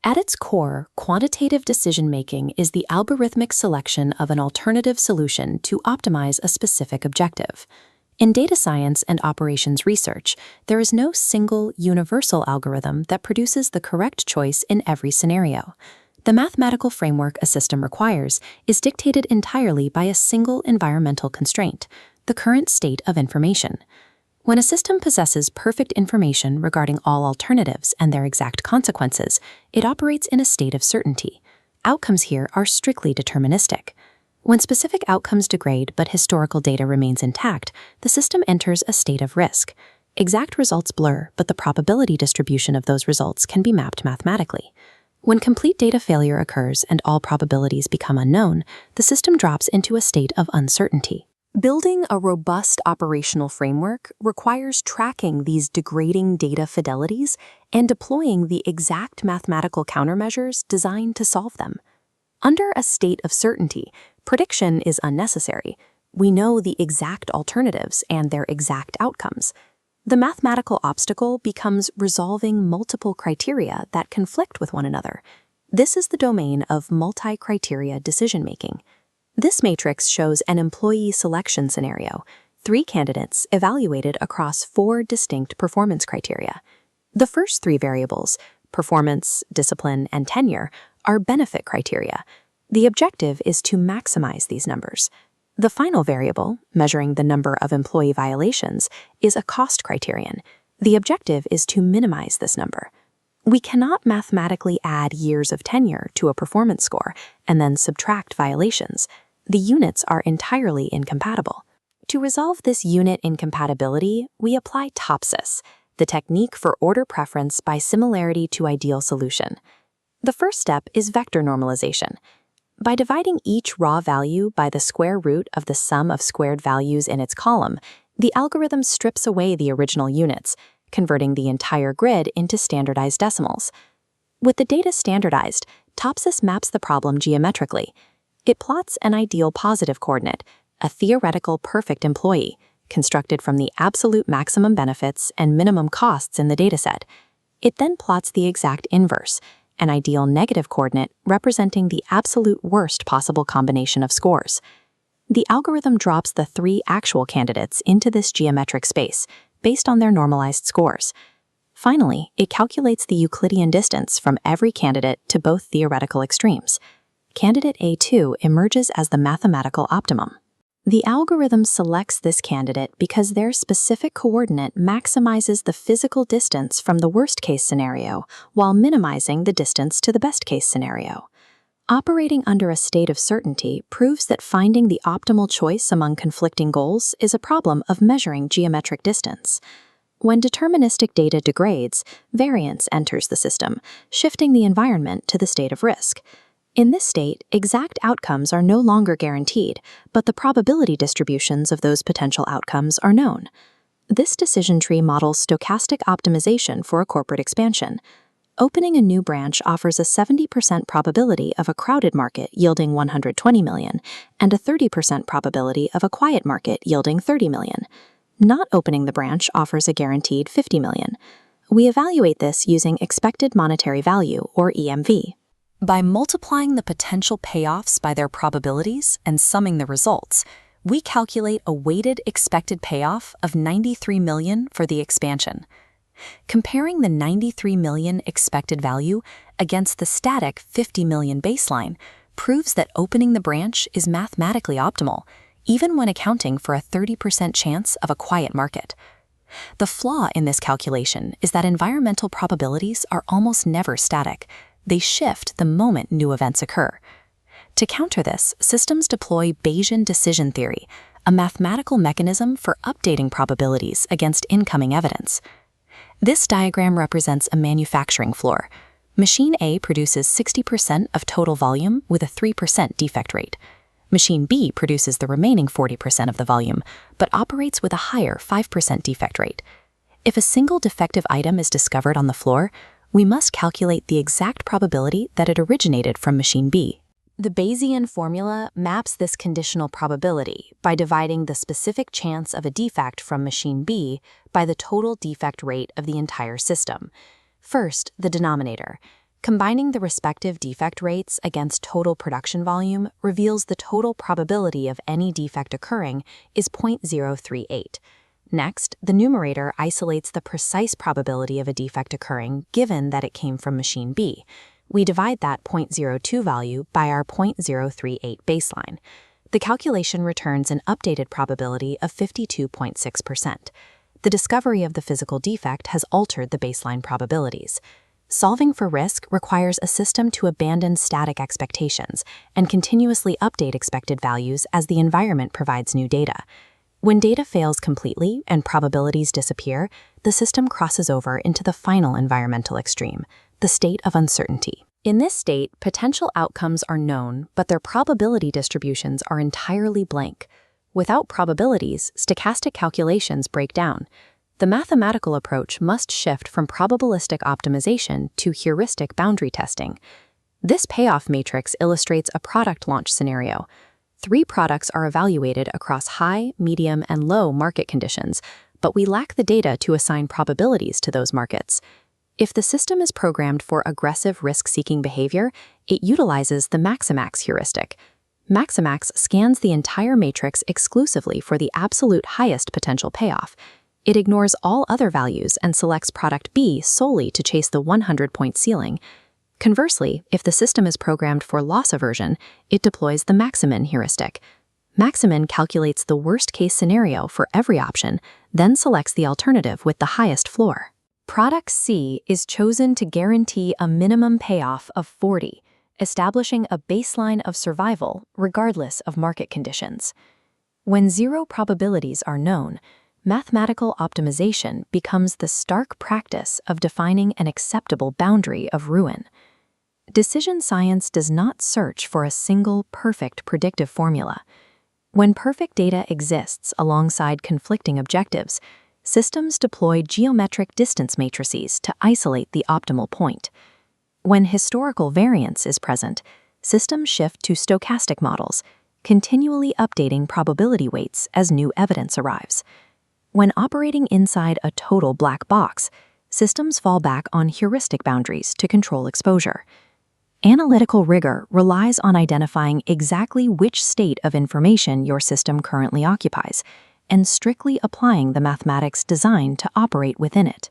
At its core, quantitative decision-making is the algorithmic selection of an alternative solution to optimize a specific objective. In data science and operations research, there is no single, universal algorithm that produces the correct choice in every scenario. The mathematical framework a system requires is dictated entirely by a single environmental constraint, the current state of information. When a system possesses perfect information regarding all alternatives and their exact consequences, it operates in a state of certainty. Outcomes here are strictly deterministic. When specific outcomes degrade but historical data remains intact, the system enters a state of risk. Exact results blur, but the probability distribution of those results can be mapped mathematically. When complete data failure occurs and all probabilities become unknown, the system drops into a state of uncertainty. Building a robust operational framework requires tracking these degrading data fidelities and deploying the exact mathematical countermeasures designed to solve them. Under a state of certainty, prediction is unnecessary. We know the exact alternatives and their exact outcomes. The mathematical obstacle becomes resolving multiple criteria that conflict with one another. This is the domain of multi-criteria decision-making. This matrix shows an employee selection scenario, 3 candidates evaluated across 4 distinct performance criteria. The first 3 variables, performance, discipline, and tenure, are benefit criteria. The objective is to maximize these numbers. The final variable, measuring the number of employee violations, is a cost criterion. The objective is to minimize this number. We cannot mathematically add years of tenure to a performance score and then subtract violations. The units are entirely incompatible. To resolve this unit incompatibility, we apply TOPSIS, the technique for order preference by similarity to ideal solution. The first step is vector normalization. By dividing each raw value by the square root of the sum of squared values in its column, the algorithm strips away the original units, converting the entire grid into standardized decimals. With the data standardized, TOPSIS maps the problem geometrically. It plots an ideal positive coordinate, a theoretical perfect employee, constructed from the absolute maximum benefits and minimum costs in the dataset. It then plots the exact inverse, an ideal negative coordinate representing the absolute worst possible combination of scores. The algorithm drops the 3 actual candidates into this geometric space based on their normalized scores. Finally, it calculates the Euclidean distance from every candidate to both theoretical extremes. Candidate A2 emerges as the mathematical optimum. The algorithm selects this candidate because their specific coordinate maximizes the physical distance from the worst-case scenario while minimizing the distance to the best-case scenario. Operating under a state of certainty proves that finding the optimal choice among conflicting goals is a problem of measuring geometric distance. When deterministic data degrades, variance enters the system, shifting the environment to the state of risk. In this state, exact outcomes are no longer guaranteed, but the probability distributions of those potential outcomes are known. This decision tree models stochastic optimization for a corporate expansion. Opening a new branch offers a 70% probability of a crowded market yielding 120 million and a 30% probability of a quiet market yielding 30 million. Not opening the branch offers a guaranteed 50 million. We evaluate this using expected monetary value, or EMV. By multiplying the potential payoffs by their probabilities and summing the results, we calculate a weighted expected payoff of 93 million for the expansion. Comparing the 93 million expected value against the static 50 million baseline proves that opening the branch is mathematically optimal, even when accounting for a 30% chance of a quiet market. The flaw in this calculation is that environmental probabilities are almost never static. They shift the moment new events occur. To counter this, systems deploy Bayesian decision theory, a mathematical mechanism for updating probabilities against incoming evidence. This diagram represents a manufacturing floor. Machine A produces 60% of total volume with a 3% defect rate. Machine B produces the remaining 40% of the volume, but operates with a higher 5% defect rate. If a single defective item is discovered on the floor, we must calculate the exact probability that it originated from machine B. The Bayesian formula maps this conditional probability by dividing the specific chance of a defect from machine B by the total defect rate of the entire system. First, the denominator. Combining the respective defect rates against total production volume reveals the total probability of any defect occurring is 0.038. Next, the numerator isolates the precise probability of a defect occurring given that it came from machine B. We divide that 0.02 value by our 0.038 baseline. The calculation returns an updated probability of 52.6%. The discovery of the physical defect has altered the baseline probabilities. Solving for risk requires a system to abandon static expectations and continuously update expected values as the environment provides new data. When data fails completely and probabilities disappear, the system crosses over into the final environmental extreme, the state of uncertainty. In this state, potential outcomes are known, but their probability distributions are entirely blank. Without probabilities, stochastic calculations break down. The mathematical approach must shift from probabilistic optimization to heuristic boundary testing. This payoff matrix illustrates a product launch scenario. 3 products are evaluated across high, medium, and low market conditions, but we lack the data to assign probabilities to those markets. If the system is programmed for aggressive risk-seeking behavior, it utilizes the Maximax heuristic. Maximax scans the entire matrix exclusively for the absolute highest potential payoff. It ignores all other values and selects product B solely to chase the 100-point ceiling. Conversely, if the system is programmed for loss aversion, it deploys the Maximin heuristic. Maximin calculates the worst-case scenario for every option, then selects the alternative with the highest floor. Product C is chosen to guarantee a minimum payoff of 40, establishing a baseline of survival regardless of market conditions. When 0 probabilities are known, mathematical optimization becomes the stark practice of defining an acceptable boundary of ruin. Decision science does not search for a single perfect predictive formula. When perfect data exists alongside conflicting objectives, systems deploy geometric distance matrices to isolate the optimal point. When historical variance is present, systems shift to stochastic models, continually updating probability weights as new evidence arrives. When operating inside a total black box, systems fall back on heuristic boundaries to control exposure. Analytical rigor relies on identifying exactly which state of information your system currently occupies, and strictly applying the mathematics designed to operate within it.